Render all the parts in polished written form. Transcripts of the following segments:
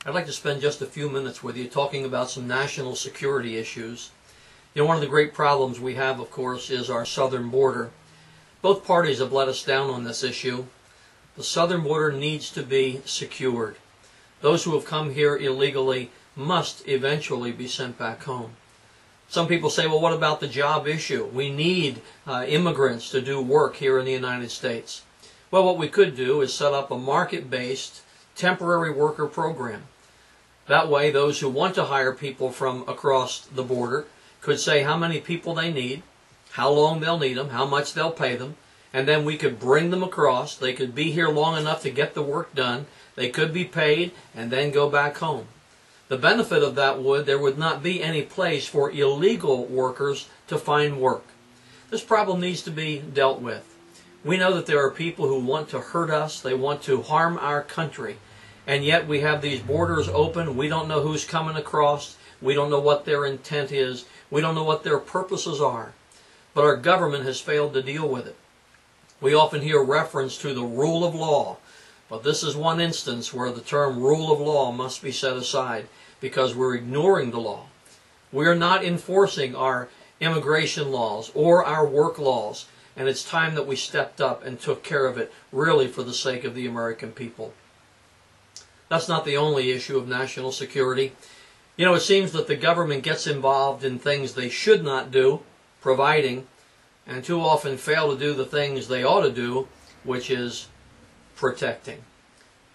I'd like to spend just a few minutes with you talking about some national security issues. One of the great problems we have, of course, is our southern border. Both parties have let us down on this issue. The southern border needs to be secured. Those who have come here illegally must eventually be sent back home. Some people say, well, what about the job issue? We need immigrants to do work here in the United States. Well, what we could do is set up a market-based temporary worker program. That way, those who want to hire people from across the border could say how many people they need, how long they'll need them, how much they'll pay them, and then we could bring them across. They could be here long enough to get the work done. They could be paid and then go back home. The benefit of that there would not be any place for illegal workers to find work. This problem needs to be dealt with. We know that there are people who want to hurt us. They want to harm our country. And yet we have these borders open. We don't know who's coming across. We don't know what their intent is. We don't know what their purposes are. But our government has failed to deal with it. We often hear reference to the rule of law. But this is one instance where the term rule of law must be set aside because we're ignoring the law. We are not enforcing our immigration laws or our work laws. And it's time that we stepped up and took care of it really for the sake of the American people. That's not the only issue of national security. It seems that the government gets involved in things they should not do, providing, and too often fail to do the things they ought to do, which is protecting.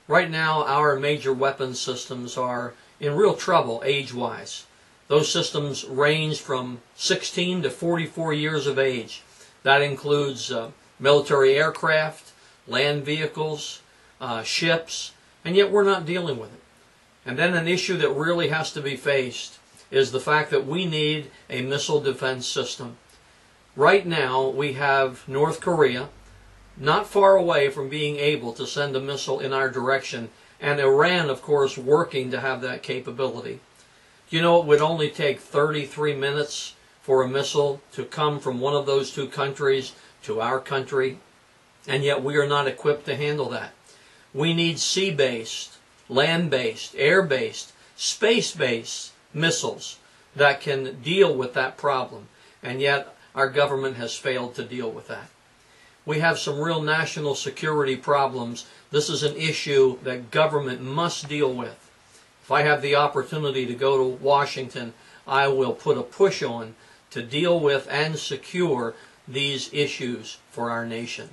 Right now, our major weapons systems are in real trouble age-wise. Those systems range from 16 to 44 years of age. That includes military aircraft, land vehicles, ships, and yet we're not dealing with it. And then an issue that really has to be faced is the fact that we need a missile defense system. Right now, we have North Korea not far away from being able to send a missile in our direction, and Iran, of course, working to have that capability. It would only take 33 minutes for a missile to come from one of those two countries to our country, and yet we are not equipped to handle that. We need sea-based, land-based, air-based, space-based missiles that can deal with that problem, and yet our government has failed to deal with that. We have some real national security problems. This is an issue that government must deal with. If I have the opportunity to go to Washington, I will put a push on to deal with and secure these issues for our nation.